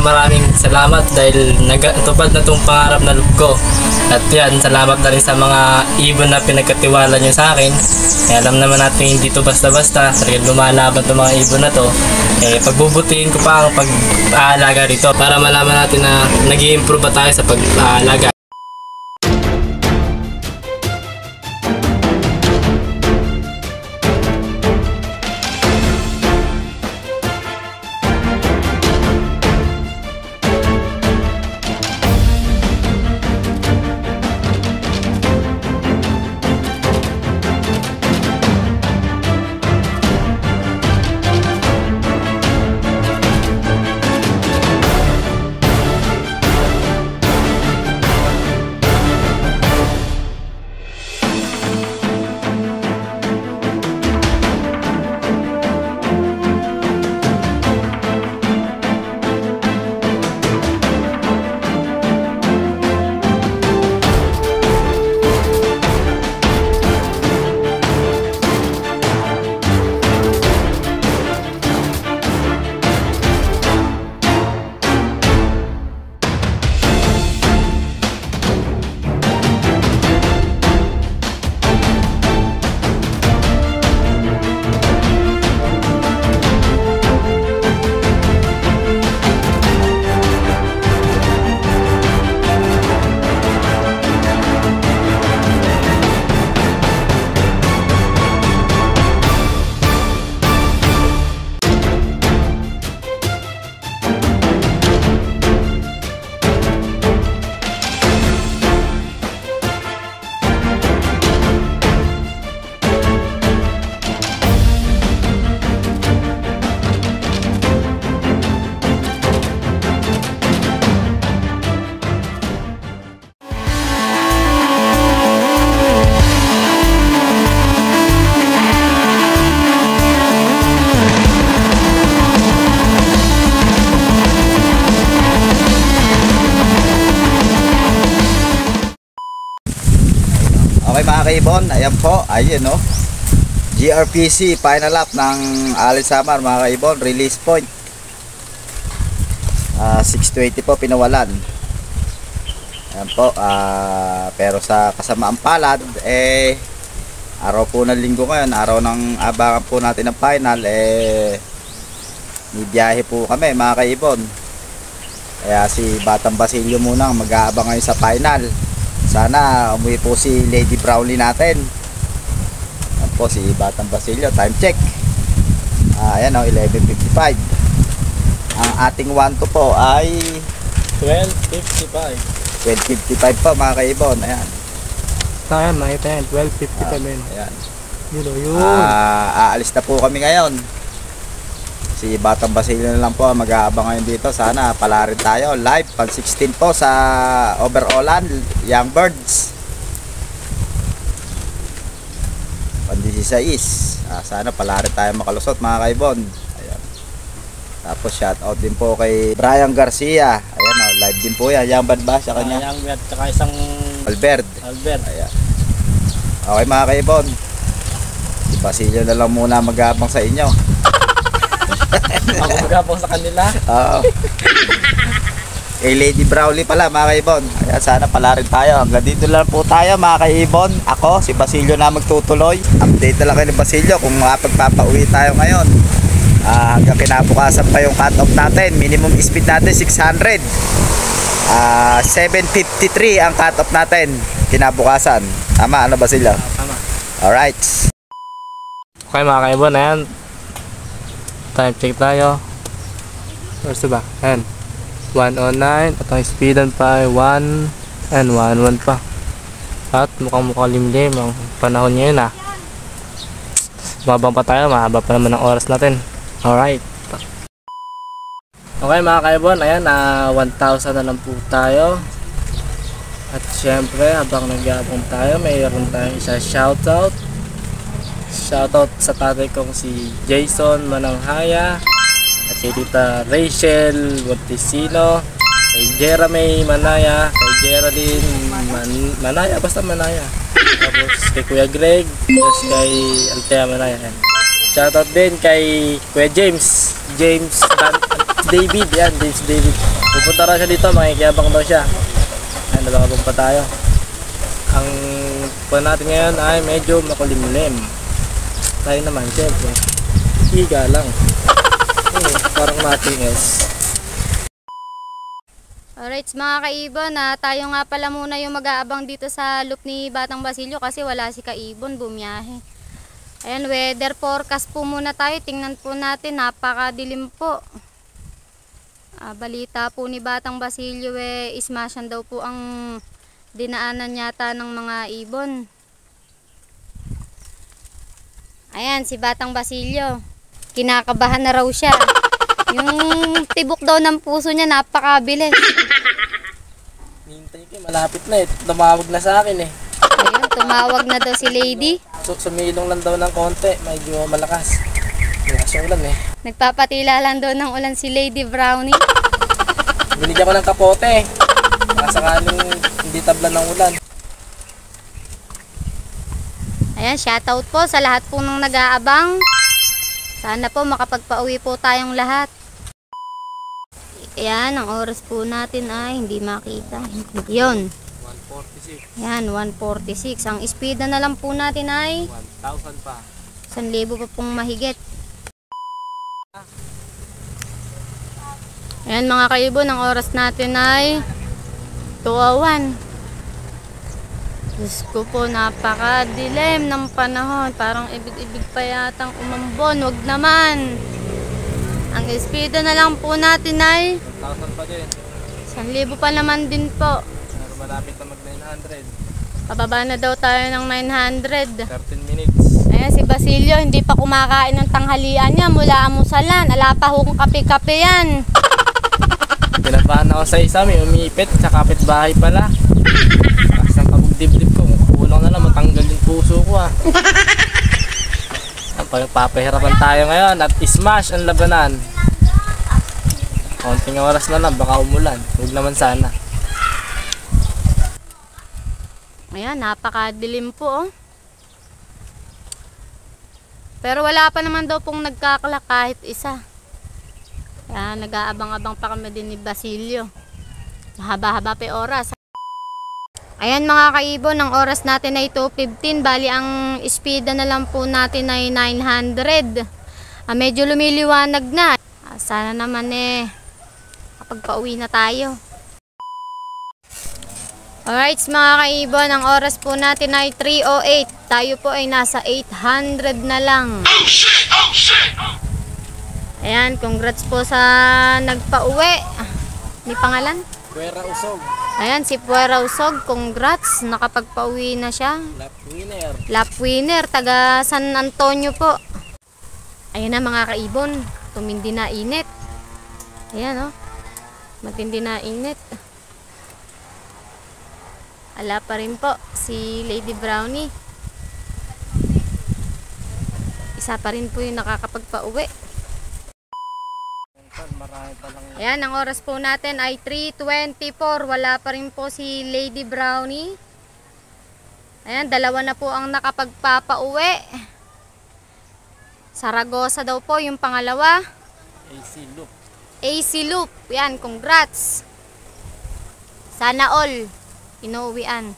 Maraming salamat dahil natupad na itong pangarap na loob ko. At yan, salamat na rin sa mga ibon na pinagkatiwala nyo sa akin. Alam naman natin hindi ito basta-basta, talagang lumalaban itong mga ibon na to. Pagbubutihin ko pa ang pag-aalaga rito para malaman natin na nag-i-improve ba tayo sa pag-aalaga. Okay mga kaibon, ayan po, ayun no, GRPC final lap ng Alice Samar mga kaibon, release point 620 po pinawalan. Ayan po, pero sa kasamaang palad araw po ng linggo ngayon, araw ng abangan po natin ng final, may biyahe po kami mga kaibon. Kaya si Batang Basilio muna mag-aabang ngayon sa final. Sana umuwi po si Lady Brownlee natin. Ayan po si Batang Basilio, time check. Ayan o, 11:55. Ang ating 1-2 po ay 12:55. 12:55 po mga kaibon. Ayan. Ayan, makita yan, 12:55 yun. Ayan. Yun. Aalis na po kami ngayon. Si Batang Basilio na lang po mag-aabang ngayon dito. Sana pala rin tayo live pang 16 po sa overallan Young Birds pang 16. Sana pala rin tayo makalusot mga kaibon. Ayan. Tapos shout out din po kay Brian Garcia. Ayan o, live din po yan. Young Bird ba sa kanya? Young Bird, tsaka isang Albert. Ayan. Okay mga kaibon, si Basilio na lang muna mag-aabang sa inyo. Ako magapang sa kanila. Oo. Kay Lady Brownlee pala mga kaibon. Ayan, sana pala rin tayo. Hanggang dito lang po tayo mga kaibon. Ako, si Basilio na magtutuloy. Update na lang kayo ni Basilio kung makapagpapauwi tayo ngayon. Hanggang kinabukasan pa yung cut-off natin. Minimum speed natin 600. 753 ang cut-off natin kinabukasan. Tama ano Basilio? Tama. Alright. Okay mga kaibon, ayan. Time check tayo. Where's ba? Ayan. 109. At ang speedan pa ay 1 and 1 pa. At mukhang limlim ang panahon ngayon Mabang pa tayo. Mahaba pa naman ang oras natin. Alright. Okay mga kaibon. Ayan. 1,000 na lang po tayo. At syempre habang nag-aabang tayo, mayroon tayong isa shoutout. Shoutout sa tatay kong si Jason Mananghaya at kay tita Rachel Watisino, kay Jeremy Manaya, kay Geraldine Manaya, basta Manaya. Tapos kay Kuya Greg, tapos kay Altea Manaya. Shoutout din kay Kuya James David. Yan, James David. Pupunta raw siya dito, makikiyabang daw siya. Ayan, nalabang pa tayo. Ang pan natin ngayon ay medyo makulimlim. Tayo naman, syempre. Higa lang. Parang nothing else. Alright, mga kaibon, tayo nga pala muna yung mag-aabang dito sa loop ni Batang Basilio kasi wala si Kaibon, bumiyahe. Ayan, weather forecast po muna tayo. Tingnan po natin, napakadilim po. Balita po ni Batang Basilio, ismasyan daw po ang dinaanan yata ng mga ibon. Ayan, si Batang Basilio. Kinakabahan na raw siya. Yung tibok daw ng puso niya, napakabilis. Hintay ko, malapit na eh. Tumawag na sa akin eh. Ayun, tumawag na daw si Lady. Sumilong lang daw ng konti, medyo malakas. Malakas yung ulan eh. Nagpapatila lang daw ng ulan si Lady Brownie. Binigyan ko ng kapote. Baka sakaling hindi tabla ng ulan. Ayan, shoutout po sa lahat po ng nag-aabang. Sana po makapagpauwi po tayong lahat. Ayan, ang oras po natin ay hindi makita. Yun. 146. Ayan, 146. Ang speed na lang po natin ay 1,000 pa. 1,000 pa pong mahigit. Ayan mga kaibon, ang oras natin ay 2:01. Diyos ko po, napakadilim ng panahon. Parang ibig-ibig pa yatang umambon. Wag naman. Ang speed na lang po natin ay 1,000 pa din. 1,000 pa naman din po. Pero malapit na mag 900. Pababa na daw tayo ng 900. 13 minutes. Ayan si Basilio, hindi pa kumakain ng tanghalian niya mula amusalan. Ala pa hong kape-kape yan. Pinabahan ako sa isa, may umipit sa kapitbahay pala. Kasang kabog-dibdib ko, kulang na lang matanggal yung puso ko ah. Papahirapan tayo ngayon at smash ang labanan. Konting oras na lang, baka umulan. Huwag naman sana. Ayan, napakadilim po oh. Pero wala pa naman daw pong nagkakalak kahit isa. Kaya nag-aabang-abang pa kami din ni Basilio. Mahaba-haba pa oras. Ayan mga kaibon, ang oras natin ay 2:15. Bali ang speed na lang po natin ay 900. Medyo lumiliwanag na. Sana naman kapag pauwi na tayo. Alright mga kaibon, ang oras po natin ay 3:08. Tayo po ay nasa 800 na lang. Ayan, congrats po sa nagpa-uwi. Ni pangalan? Puwera Usog. Ayan, si Puwera Usog, congrats. Nakapagpa-uwi na siya. Lap winner. Lap winner, taga San Antonio po. Ayan na mga kaibon, tumindi na init. Ayan oh, matindi na init. Ala pa rin po si Lady Brownie. Isa pa rin po yung nakakapagpa-uwi. Ayan, ang oras po natin ay 3:24. Wala pa rin po si Lady Brownie. Ayan, dalawa na po ang nakapagpapauwi. Saragosa daw po yung pangalawa. AC Loop. AC Loop. Yan, congrats. Sana all inuuwian.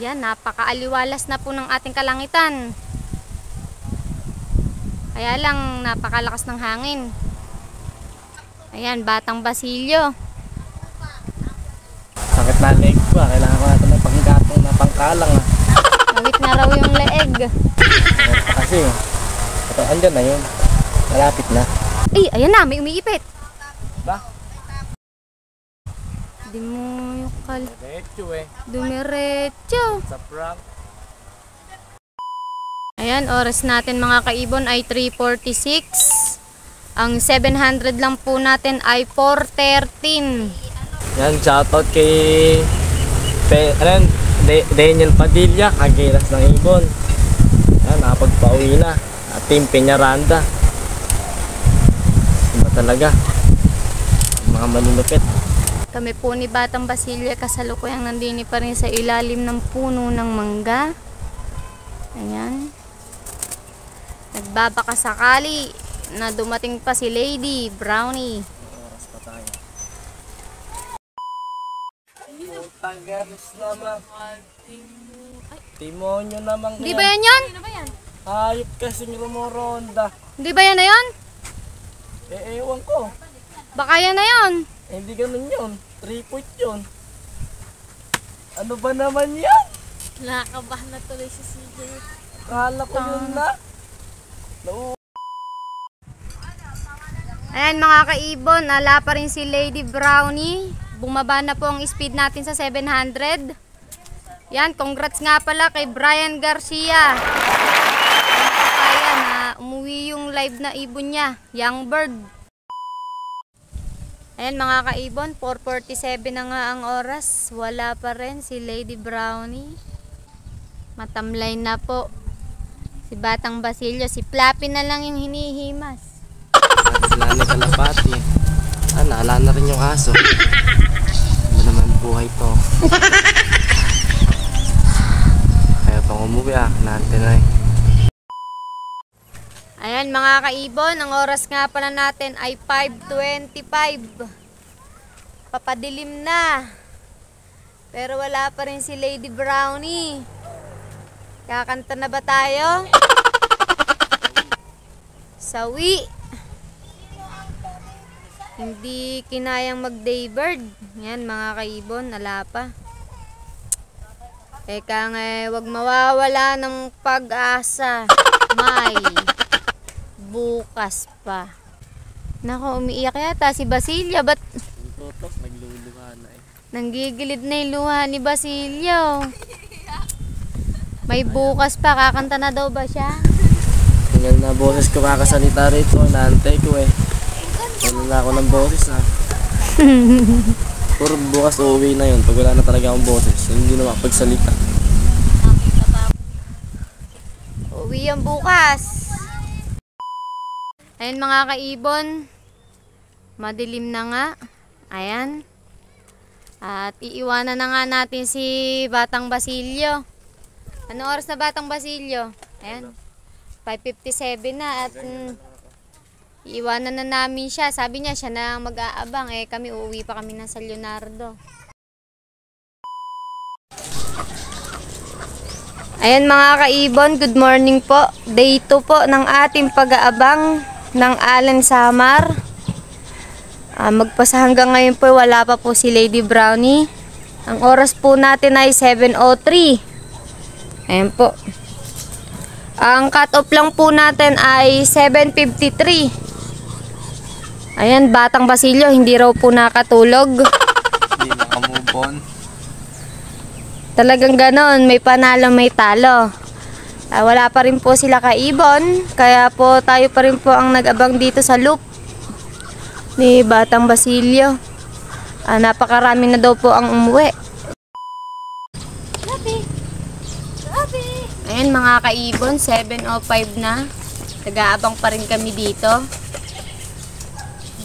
Yan, napakaaliwalas na po ng ating kalangitan. Kaya lang, napakalakas ng hangin. Ayan, Batang Basilio. Sakit na leg ko ah. Kailangan ko natin ng panggatong na pangkalang ah. Nawit na raw yung leeg. Kasi, ito, andyan na yun. Malapit na. Eh, ayan na, may umiipit. Ba? Di mo yung Diretso eh. dumiretso. Sa prank. Ayan, oras natin mga kaibon ay 3:46. Ang 700 lang po natin ay 4:13. Yan, shoutout kay Daniel Padilla, Kagiras ng Ibon. Yan, nakapagpauwi na. At Team Peñaranda. Iba talaga. Mga malulupit. Kami po ni Batang Basilio kasalukuyang nandini pa rin sa ilalim ng puno ng mangga. Ayan. Nagbabaka sakali na dumating pa si Lady Brownie. Oras pa tayo. Tagaris naman. Timonyo naman. Hindi ba yan yun? Hayop kasing rumoronda. Hindi ba yan na yun? Ewan ko. Baka yan na yun. Hindi ganun yun. 3 point yun. Ano ba naman yan? Nakakabahan na tuloy si CJ. Akala ko yun na. Ayan mga kaibon, ala pa rin si Lady Brownie. Bumaba na po ang speed natin sa 700. Yan, congrats nga pala kay Brian Garcia. Kaya na umuwi yung live na ibon niya, Young Bird. Ayan mga kaibon, 4:47 na nga ang oras. Wala pa rin si Lady Brownie. Matamlay na po. Si Batang Basilio, si Flappy na lang yung hinihimas. Wala na kalapati. Naalala na rin yung aso. Ano naman buhay to. Kaya pang umuwi natin ay. Ayan mga kaibon, ang oras nga pala natin ay 5:25. Papadilim na. Pero wala pa rin si Lady Brownie. Kakanta na ba tayo? Sawi. Hindi kinayang mag-daybird. Yan mga kaibon, ala pa. Eka nga, wag mawawala ng pag-asa. May bukas pa. Nako, umiiyak yata si Basilio. Ba't Tutok, nagluluha na eh. nanggigilid na yung luha ni Basilio? May bukas pa, kakanta na daw ba siya? Tingnan na boses ko kakasalita rito. Naantay ko eh. Wala na ako ng boses Puro bukas uuwi na yun. Pag wala na talaga akong boses, hindi na makapagsalita. Uwi yan bukas. Ayan mga kaibon, madilim na nga. Ayan. At iiwanan na nga natin si Batang Basilio. Anong oras na Batang Basilio? Ayan. 5:57 na at iiwanan na namin siya. Sabi niya siya na mag-aabang. Kami uuwi pa kami ng San Leonardo. Ayan mga kaibon, good morning po. Day 2 po ng ating pag-aabang ng Allen Samar. Magpasa hanggang ngayon po wala pa po si Lady Brownie. Ang oras po natin ay 7:03. Ayan po. Ang cut-off lang po natin ay 7:53. Ayan, Batang Basilio, hindi raw po nakatulog. Hindi nakamove on. Talagang ganon, may panalo, may talo. Wala pa rin po sila kaibon, kaya po tayo pa rin po ang nag-abang dito sa loop ni Batang Basilio. Napakarami na daw po ang umuwi. Ayan mga kaibon, 7:05 na. Nag-aabang pa rin kami dito.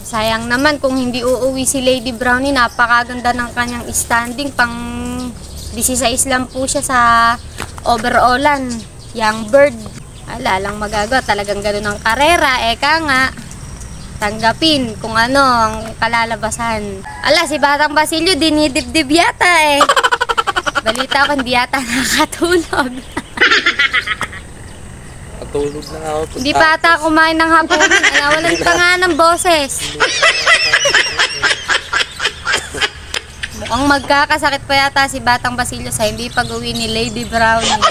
Sayang naman kung hindi uuwi si Lady Brownie. Napakaganda ng kanyang standing. Pang 16 lang po siya sa overallan. Young Bird. Ala lang magagawa. Talagang gano'n ang karera. Eka nga. Tanggapin kung ano ang kalalabasan. Ala, si Batang Basilio dinidibdib yata eh. Balita ko hindi yata nakatulog. Natulog na nga ako. Hindi pa ata kumain ng hapunan. Nawalan pa nga ng boses. Mukhang magkakasakit pa yata si Batang Basilio sa hindi pag-uwi ni Lady Brownie.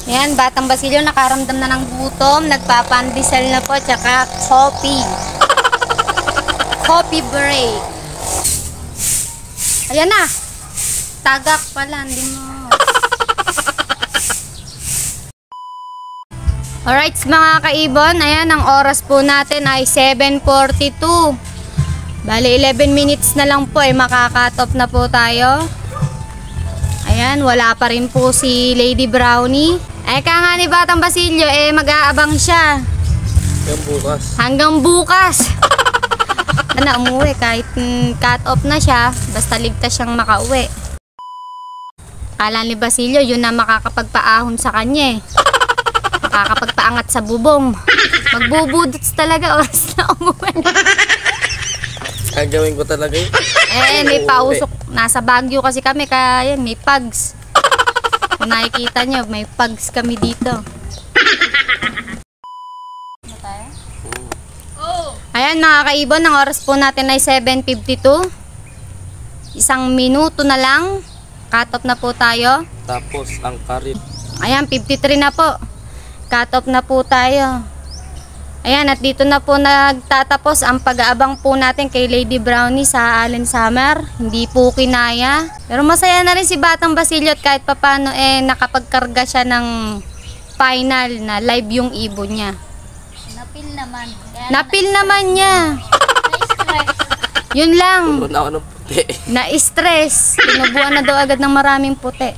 Ayan, Batang Basilio nakaramdam na ng gutom. Nagpapandesal na po, tsaka coffee. Coffee break. Ayan na. Tagak pala, hindi mo. Alright mga kaibon, ayan ang oras po natin ay 7:42. Bali 11 minutes na lang po makaka-top na po tayo. Ayan, wala pa rin po si Lady Brownie. Eka nga ni Batang Basilio, mag-aabang siya. Hanggang bukas. Hanggang bukas. Umuwi kahit cut off na siya, basta ligtas siyang makauwi. Kala ni Basilio, yun na makakapagpaahon sa kanya eh. Makakapagpaahon nag-aangat sa bubong. Magbubudots talaga oras na umuwi. Gagawin ko talaga yun. May pausok. Nasa Baguio kasi kami, kaya yan, may pugs. Kung nakikita nyo, may pugs kami dito. Ayan mga kaibon, ang oras po natin ay 7:52. 1 minuto na lang. Cut off na po tayo. Tapos ang karit. Ayan, 53 na po. Cut off na po tayo. Ayan, at dito na po nagtatapos ang pag-aabang po natin kay Lady Brownie sa Allen Summer. Hindi po kinaya. Pero masaya na rin si Batang Basilio at kahit papano nakapagkarga siya ng final na live yung ibon niya. Napil naman niya. Yun lang. Puno na ako ng puti. Na-stress. Tinubuan na daw agad ng maraming puti.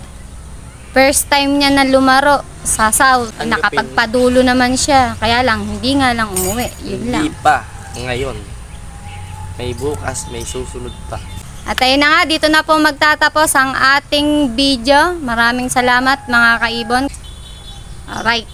First time niya na lumaro sa South. Nakapagpadulo naman siya. Kaya lang, hindi nga lang umuwi. Yun lang. Hindi pa. Ngayon. May bukas, may susunod pa. At ayun na nga, dito na po magtatapos ang ating video. Maraming salamat mga kaibon. Alright.